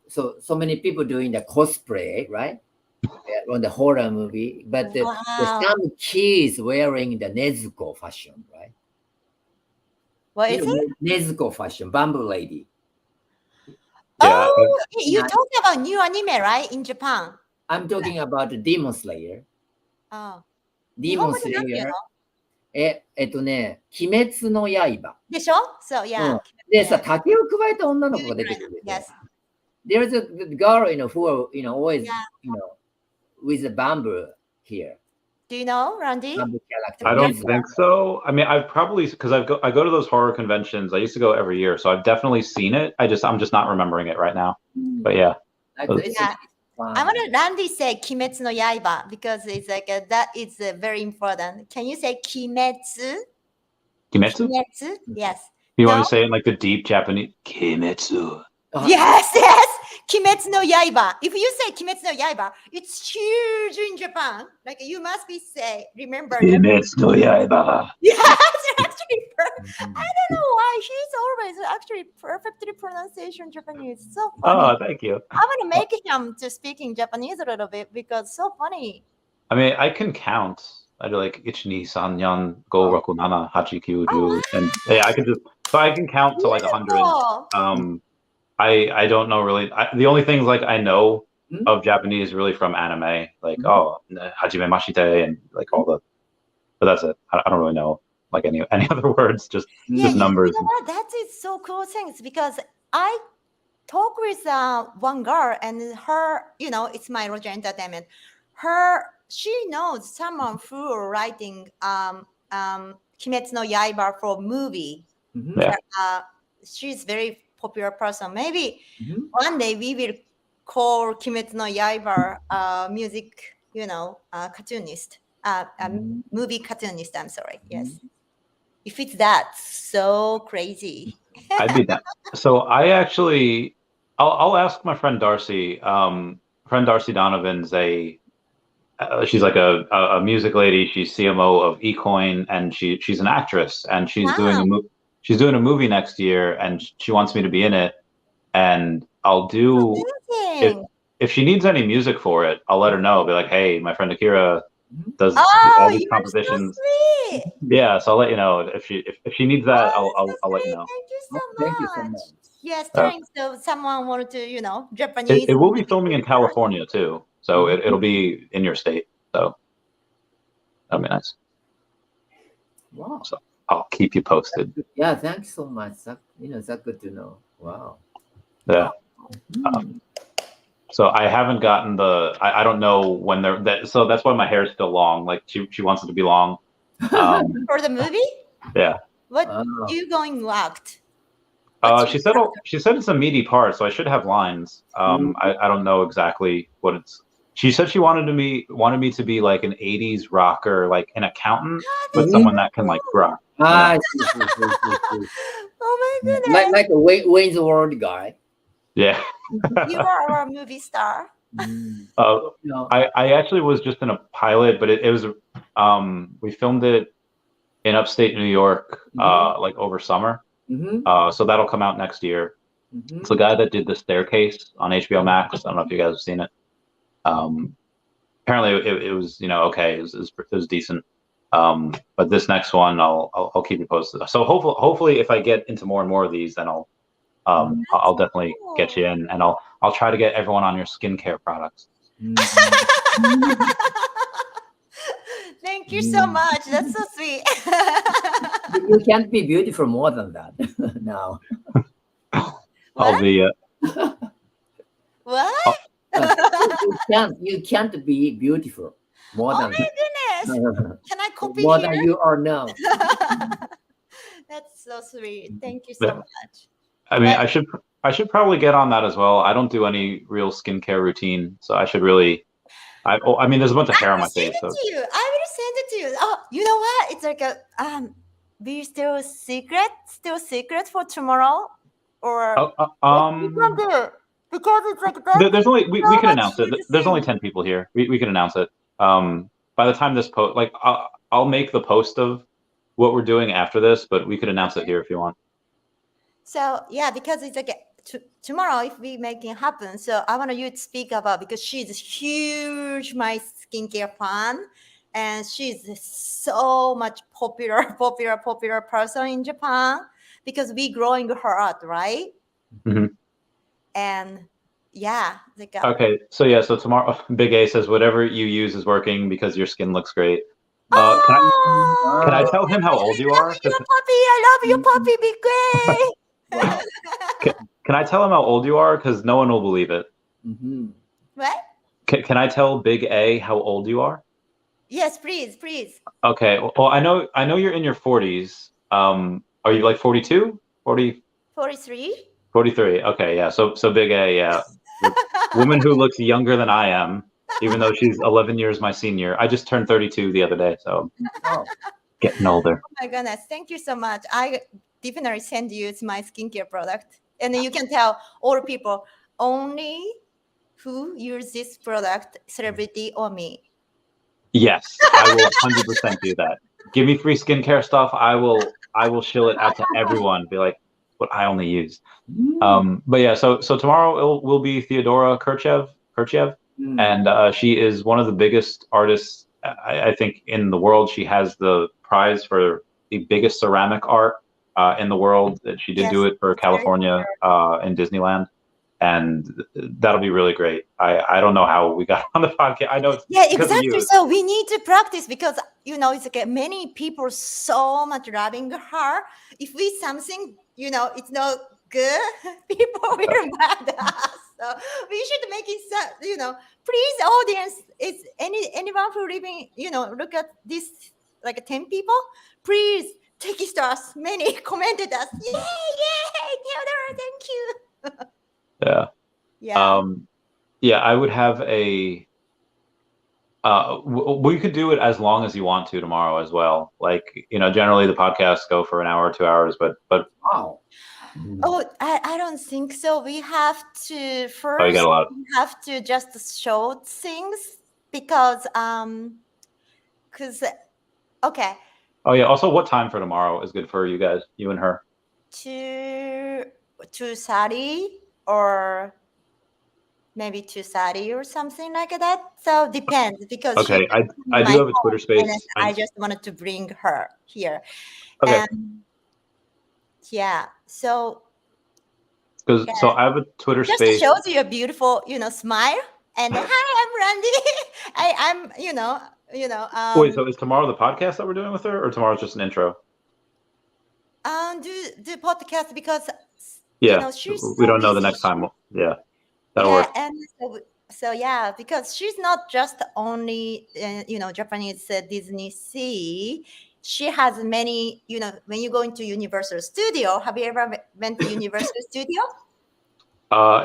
so many people doing the cosplay, right? Yeah, on the horror movie, but Wow. some kids wearing the Nezuko fashion, right? What is it? Nezuko fashion, bamboo lady. Yeah. Oh, you're Yeah. talking about new anime, right? In Japan. I'm talking about the Demon Slayer. Oh. Demon 日本語でなんて言う Slayer. の鬼滅の刃。でしょ So, yeah. でさ、竹を加えた女の子が出てくるでしょ。 Yes. There's a girl, who, always, Yeah. with a bamboo here. Do you know, Randy? Bamboo character. I don't Yes. think so. I mean, I've probably because I go to those horror conventions. I used to go every year, so I've definitely seen it. I'm just not remembering it right now. But yeah, Yeah. I want to Randy say Kimetsu no Yaiba because it's like that is very important. Can you say Kimetsu? Kimetsu. Kimetsu? Yes. You want No? to say it in like the deep Japanese Kimetsu? Yes, yes. Kimetsu no Yaiba. If you say Kimetsu no Yaiba, it's huge in Japan. Like you must be remember. Kimetsu no Yaiba. Yes, actually. I don't know why he's always actually perfectly pronunciation Japanese. So funny. Oh, thank you. I want to make him to speak in Japanese a little bit because so funny. I mean, I can count. I do like 1, 2, 3, 4, 5, 6, 7, 8, 9, 10. And yeah, I can count to like 100. I don't know really. The only things like I know of Japanese really from anime, like hajime mashite and like all the, but that's it. I don't really know like any other words, just numbers. You know what? That is so cool things because I talk with one girl and her, it's my Roger Entertainment. She knows someone who are writing Kimetsu no Yaiba for movie. Yeah. She's very popular person. Maybe one day we will call Kimetsu no Yaiba music, cartoonist, movie cartoonist. I'm sorry. Yes. If it's that so crazy. I'd be that. So I'll ask my friend Darcy. Friend Darcy Donovan's she's like a music lady. She's CMO of eCoin, and she's an actress, and she's doing a movie next year, and she wants me to be in it. And I'll do if she needs any music for it, I'll let her know. I'll be like, hey, my friend Akira does all these compositions. So sweet. Yeah, so I'll let you know if she needs that. I'll let you know. Thank you so much. Thank you so much. Yes, thanks. So someone wanted to, Japanese. It will be filming in California too, so it'll be in your state. So that'll be nice. Wow. So I'll keep you posted. Yeah, thanks so much. That's good to know. Wow. Yeah. So I haven't gotten I don't know when so that's why my hair is still long. Like she wants it to be long. For the movie? Yeah. What you going to act? She said it's a meaty part, so I should have lines. I don't know exactly what it's. She said she wanted me to be like an 80s rocker, like an accountant, but someone that can like rock. Oh my goodness. Like a Wayne's World guy. Yeah. You are our movie star. I actually was just in a pilot, but it was we filmed it in upstate New York like over summer. So that'll come out next year. It's the guy that did The Staircase on HBO Max. I don't know if you guys have seen it. Apparently it was okay. It was decent. But this next one, I'll keep you posted. So hopefully, if I get into more and more of these, then I'll definitely get you in, and I'll try to get everyone on your skincare products. Thank you so much. That's so sweet. You can't be beautiful more than that. No. I'll be. What? You can't be beautiful more Oh than my goodness. Can I copy more here? than you are now. That's so sweet. Thank you so much. I mean, But I should probably get on that as well. I don't do any real skincare routine, so I should really. I mean, there's a bunch of hair on my face. I will send it to you. Oh, you know what? It's like a be still secret for tomorrow, or what you can do because it's like that. There's only we so can much announce it. good to There's only see. 10 people here. We can announce it. By the time this post, like I'll make the post of what we're doing after this, but we could announce it here if you want. So yeah, because it's like tomorrow if we make it happen. So I want you to speak about because she's a huge my skincare fan, and she's so much popular person in Japan because we growing her out, right? Mm-hmm. And yeah, like Okay, so tomorrow, Big A says whatever you use is working because your skin looks great. Can I tell him how old you are? I love you, puppy, Big A. Wow. Can I tell him how old you are? Because no one will believe it. Mm-hmm. What? Can I tell Big A how old you are? Yes, please. Okay. Well, I know you're in your 40s. Are you like 42? 40? 43. 43. Okay, yeah. So Big A, yeah. The woman who looks younger than I am, even though she's 11 years my senior. I just turned 32 the other day, so getting older. Oh my goodness. Thank you so much. I definitely send you my skincare product. And then you can tell all people only who use this product, celebrity or me. Yes, I will 100% do that. Give me free skincare stuff. I will shill it out to everyone. Be like, what I only use. But yeah, so tomorrow will be Theodora Kirchev, and she is one of the biggest artists I think in the world. She has the prize for the biggest ceramic art in the world. She did do it for California in Disneyland, and that'll be really great. I don't know how we got on the podcast. I know it's because of you. So we need to practice because it's like many people so much loving her. If we something it's not good, people will mad at us. So we should make it please audience, is anyone who living look at this like 10 people, please take it to us. Many commented us. Yay, Theodore, thank you. Yeah, I would have a we could do it as long as you want to tomorrow as well. Like, generally the podcasts go for an hour or 2 hours, but wow. Oh, I don't think so. We have to first. Oh, you got a lot. We have to just show things because okay. Oh yeah. Also, what time for tomorrow is good for you guys, you and her? 2:30 or maybe 2:30 or something like that. So depends because okay. I do have a Twitter space. I just wanted to bring her here. Okay. Yeah. So. So I have a Twitter space. Just shows you a beautiful, smile. And hi, I'm Randy. Wait, so is tomorrow the podcast that we're doing with her, or tomorrow's just an intro? Do podcast because she's we so don't know busy. the next time. Yeah, that'll work. And so yeah, because she's not just only Japanese Disney Sea. She has many, when you go into Universal Studio, have you ever went to Universal Studio?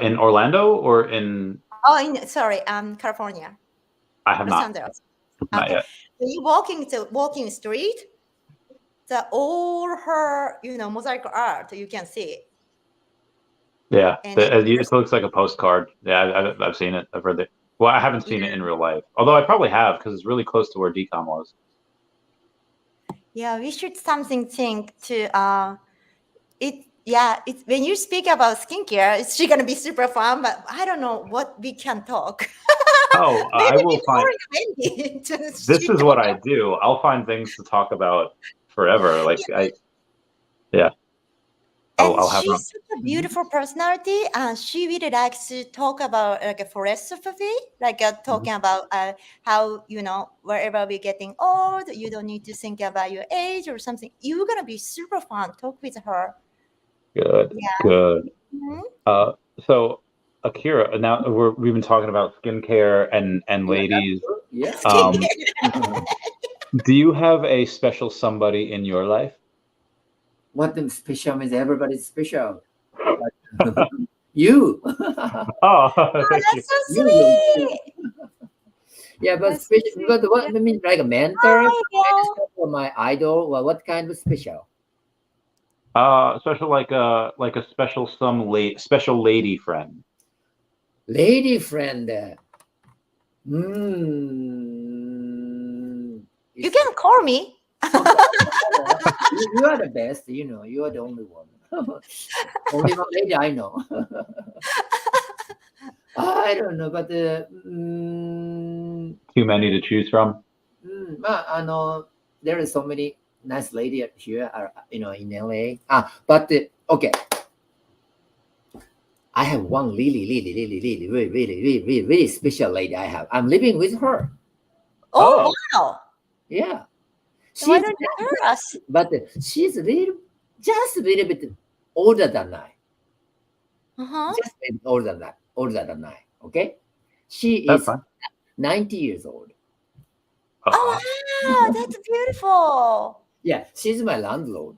In Orlando or in? Oh, California. I have not. Not yet. When you walking street, all her, mosaic art, you can see it. Yeah, it looks like a postcard. Yeah, I've seen it. I've read it. Well, I haven't seen it in real life, although I probably have because it's really close to where DCOM was. Yeah, we should something think to yeah, it's when you speak about skincare, it's she gonna be super fun, but I don't know what we can talk. Oh, I Maybe will find. before Wendy. This is what I do. I'll find things to talk about forever. Like yeah. And I'll have her. she's such a beautiful personality, and she really likes to talk about like a philosophy, like talking about how wherever we're getting old, you don't need to think about your age or something. You're gonna be super fun. Talk with her. Good, Yeah. good. Mhm. So Akira, now we've been talking about skincare and ladies. Yeah. Do you have a special somebody in your life? What the special means? Everybody's special. You. Oh, Oh, thank you. that's so You. sweet. Yeah, but That's so special. sweet. But what Yeah. I mean, like a mentor, Hi, or my idol. Well, what kind of special? Special like a special special lady friend. Lady friend. you can call me. You are the best. You are the only one. Only one lady I know. I don't know, but Too many to choose from. there is so many nice lady here, in LA. But okay, I have one really, really, really, really, really, really, really, really, really special lady. I'm living with her. Oh, Oh. wow. Yeah, So why she's don't you tell us? but she's just a little bit older than I. Uh-huh. Just a bit older than I. Okay, she That's is fine. 90 years old. Oh, wow, that's beautiful. Yeah, she's my landlord.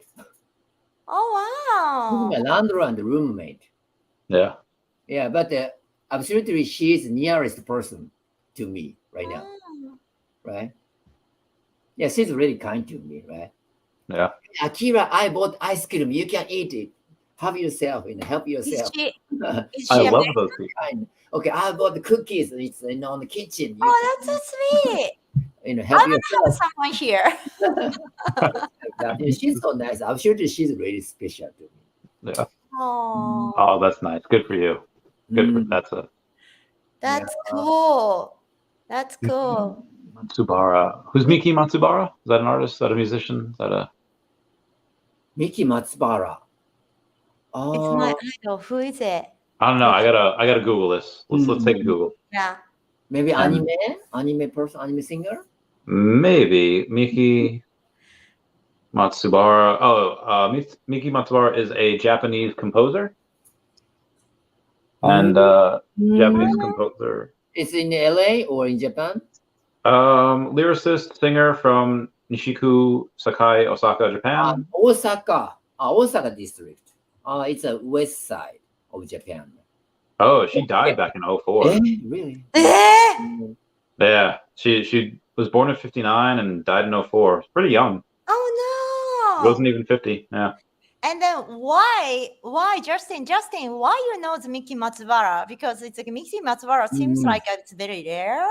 Oh, She's my wow. landlord and roommate. Yeah. Yeah, but absolutely, she is the nearest person to me right now, Oh. right? Yeah, she's really kind to me, right? Yeah. Akira, I bought ice cream. You can eat it. Have yourself, help Is yourself. she is I she love American? those people. Kind. Okay, I bought the cookies. It's on the kitchen. You Oh, that's so sweet. can, I help want to have yourself. someone here. She's so nice. I'm sure that she's really special to me. Yeah. Oh, Oh, that's nice. Good for you. Good for Mm, that's a that's cool. That's cool. Matsubara. Who's Miki Matsubara? Is that an artist? Is that a musician? Is that a Miki Matsubara. It's my Oh, idol. Who is it? I don't know. I gotta Google this. Let's take a Google. Yeah. maybe And anime person, anime singer. maybe Miki Matsubara. Oh, Miki Matsubara is a Japanese composer and Japanese composer. It's in LA or in Japan? Lyricist, singer from Nishiku, Sakai, Osaka, Japan. Osaka district. It's a west side of Japan. Oh, she died back in 04. Really? Yeah, she was born in 59 and died in 04. It's pretty young. Oh She no. wasn't even 50. Yeah. And then why Justin, why you know the Miki Matsubara? Because it's like Miki Matsubara seems like it's very rare.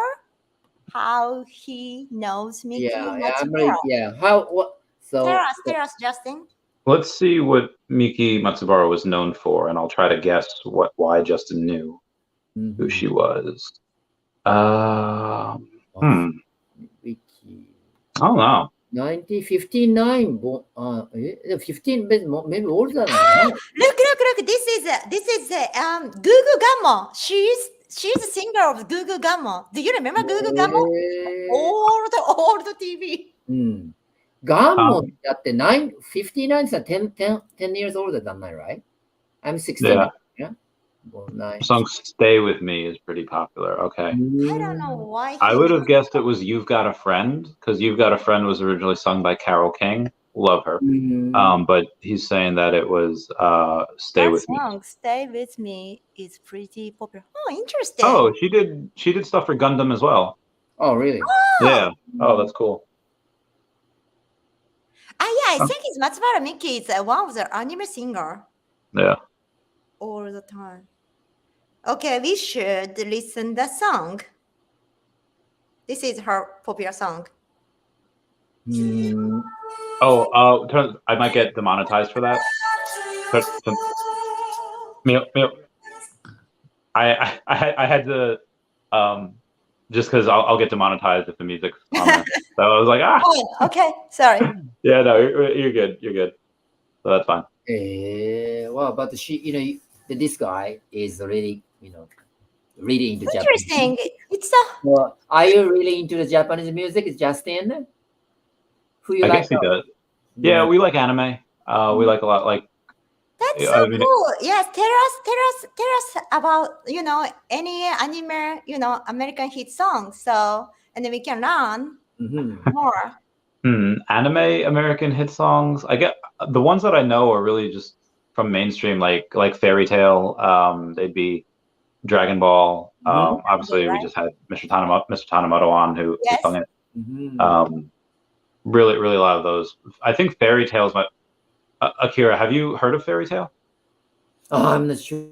How he knows Miki Matsubara. What? So Tell us, Justin. Let's see what Miki Matsubara was known for, and I'll try to guess why Justin knew who she was. Wiki. I don't know. 1959. 15, maybe older than that. Look. This is Gugu Gamo. She's a singer of Gugu Gamo. Do you remember Gugu Gamo? Old TV. Gamo at the 59 is 10 years older than I, right? I'm 16. Yeah. Well, The song "Stay With Me" is pretty popular. Okay. I don't know why. I would have guessed it was "You've Got a Friend" because "You've Got a Friend" was originally sung by Carole King. Love her. But he's saying that it was "Stay With Me." "Stay With Me" is pretty popular. Oh, interesting. Oh, she did stuff for Gundam as well. Oh, really? Yeah. Oh, that's cool. Yeah, I think it's Matsubara Miki is one of the anime singer. Yeah. All the time. Okay, we should listen the song. This is her popular song. Oh, I might get demonetized for that. I had to just because I'll get demonetized if the music's on there. So I was like, Oh, okay. Sorry. Yeah, no, you're good. You're good. So that's fine. Well, but this guy is really, really into Japanese. Interesting. It's Well, are you really into the Japanese music, Justin? Who you I like? guess he does. Yeah, we like anime. We like a lot. Like that's so cool. Yes, tell us about any anime, American hit songs. So and then we can learn more. Anime American hit songs. I get the ones that I know are really just from mainstream, like Fairy Tale. They'd be Dragon Ball. Obviously, we just had Mr. Tanimoto on who sung it. Really, really a lot of those. I think Fairy Tale is my. Akira, have you heard of Fairy Tale? Oh, I'm not sure.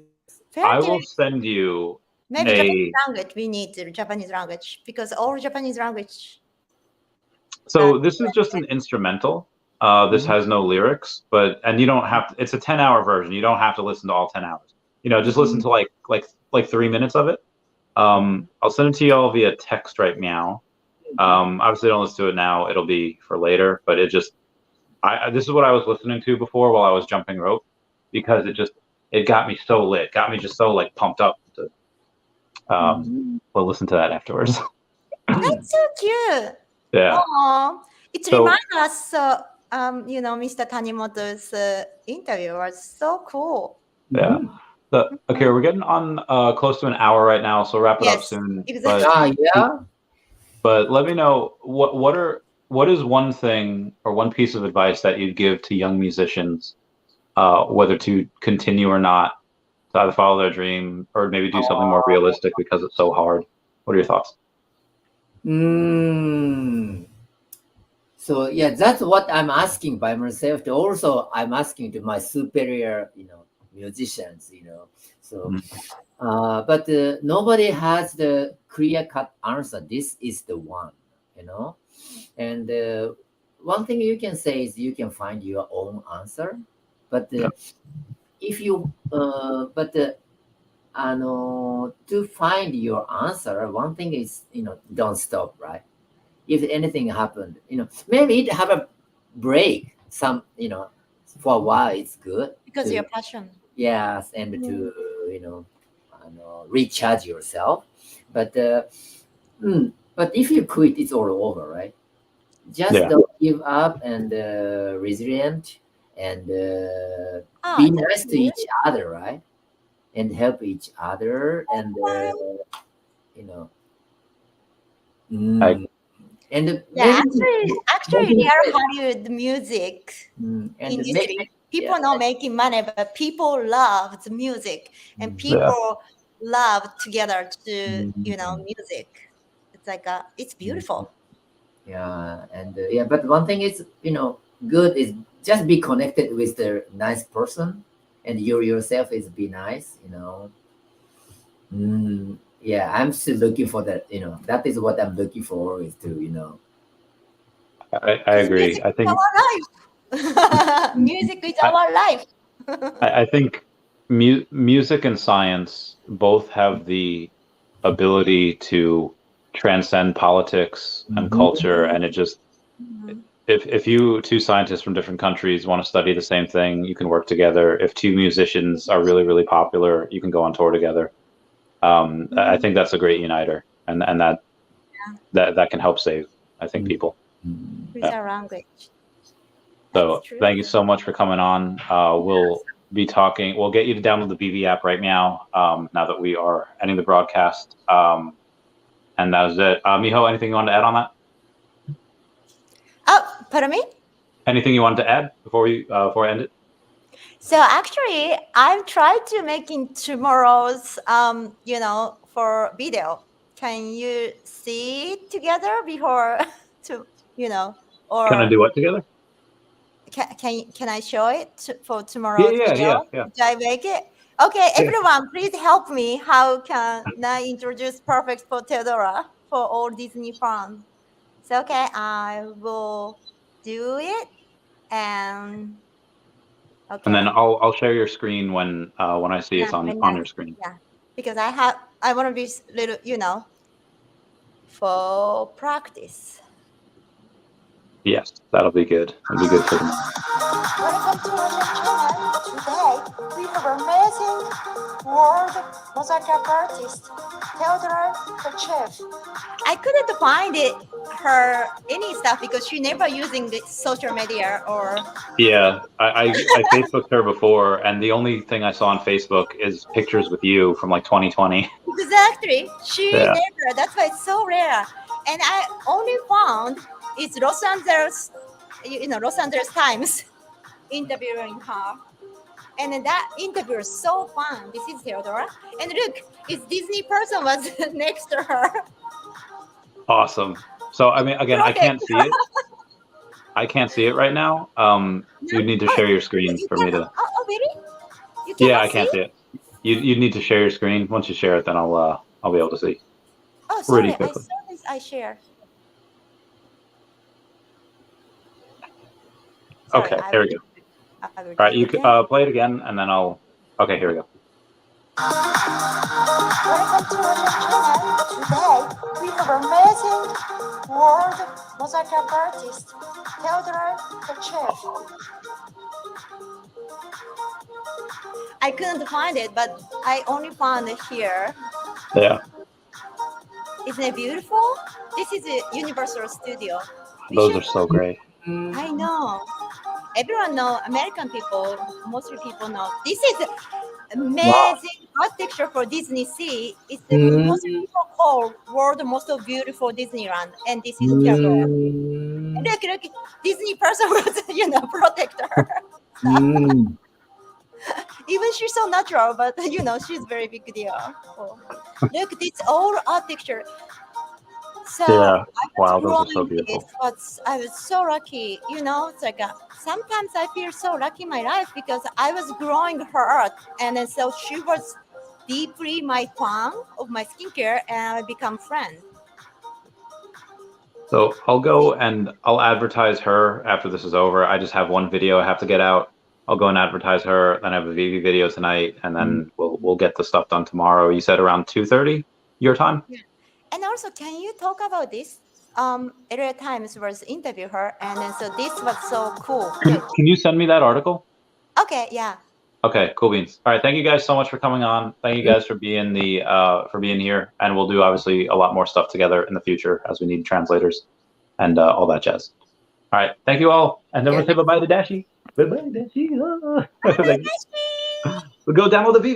I will send you maybe Japanese language. We need the Japanese language because all Japanese language. So this is just an instrumental. This has no lyrics, and you don't have to, it's a 10-hour version. You don't have to listen to all 10 hours. Just listen to like 3 minutes of it. I'll send it to you all via text right now. Obviously don't listen to it now. It'll be for later, but this is what I was listening to before while I was jumping rope because it got me so lit, got me just so like pumped up to, we'll listen to that afterwards. That's so cute. Yeah. It reminds us, Mr. Tanimoto's interview was so cool. Yeah. Akira, we're getting on close to an hour right now, so wrap it up soon. Exactly. But let me know what is one thing or one piece of advice that you'd give to young musicians, whether to continue or not, to either follow their dream or maybe do something more realistic because it's so hard. What are your thoughts? So yeah, that's what I'm asking by myself. Also, I'm asking to my superior, musicians, So, but nobody has the clear-cut answer. This is the one, And one thing you can say is you can find your own answer. But if you, to find your answer, one thing is, don't stop, right? If anything happened, maybe it have a break for a while, it's good because your passion. Yes, and to recharge yourself, but if you quit, it's all over, right? Just don't give up and resilient and be nice to each other, right? And help each other and and actually they are Hollywood music. And maybe people not making money, but people love the music and people love together to music. It's like it's beautiful. Yeah, and but one thing is good is just be connected with the nice person, and you yourself is be nice. Yeah, I'm still looking for that. That is what I'm looking for is to I agree. I think our life. Music is our life. I think music and science both have the ability to transcend politics and culture, and it just if you two scientists from different countries want to study the same thing, you can work together. If two musicians are really, really popular, you can go on tour together. I think that's a great uniter, and that can help save, I think, people. With our language. So thank you so much for coming on. We'll be talking. We'll get you to download the BV app right now. Now that we are ending the broadcast, and that was it. Miho, anything you wanted to add on that? Oh, pardon me? Anything you wanted to add before I end it? So actually, I've tried to making tomorrow's, for video. Can you see it together before or can I do what together? Can I show it for tomorrow's video? Yeah. Did I make it? Okay, everyone, please help me. How can I introduce Perfect for Theodora for all Disney fans? So okay, I will do it and Okay. And then I'll share your screen when I see it's on your screen. Yeah, because I want to be little, for practice. Yes, that'll be good. It'll be good for them. Welcome to our channel. Today we have amazing world mosaic artist, Theodore Chef. I couldn't find her any stuff because she never using the social media or. Yeah, I Facebooked her before, and the only thing I saw on Facebook is pictures with you from like 2020. Exactly, she Yeah. never. That's why it's so rare. And I only found it's Los Angeles, Los Angeles Times interviewing her. And that interview is so fun. This is Theodora. And look, it's Disney person was next to her. Awesome. So, I mean, again, I can't see it. I can't see it right now. You'd need to share your screen for me to. Oh, really? You Yeah, cannot I can't see it. You'd need to share your screen. Once you share it, then I'll be able to see. Oh, sorry. Pretty I quickly. saw this. I share. Sorry, Okay, there we go. All right, you can play it again, and then I'll. Okay, here we go. Welcome to our channel. Today we have amazing world mosaic artist, Theodore Chef. I couldn't find it, but I only found it here. Yeah. Isn't it beautiful? This is a Universal Studio. Those are so great. I know. Everyone know. American people, mostly people know. This is amazing architecture for Disney Sea. It's the most people call world most beautiful Disneyland, and this is Theodore. Look, Disney person was protector. Even she's so natural, but she's very big deal. Oh. Look, this old architecture. So Yeah. I Wow, was those are so growing beautiful. this, but I was so lucky. It's like sometimes I feel so lucky in my life because I was growing her art, and then so she was deeply my fan of my skincare, and I become friends. So I'll go and I'll advertise her after this is over. I just have one video I have to get out. I'll go and advertise her. Then I have a VV video tonight, and then we'll get the stuff done tomorrow. You said around 2:30 your time. Yeah. And also, can you talk about this? Arya Times was interview her, and then so this was so cool. Can you send me that article? Okay, yeah. Okay, cool beans. All right, thank you guys so much for coming on. Thank you guys for being here, and we'll do obviously a lot more stuff together in the future as we need translators and all that jazz. All right, thank you all, and then we'll say bye bye to Dashi. Bye bye, Dashi. We'll go download the VV.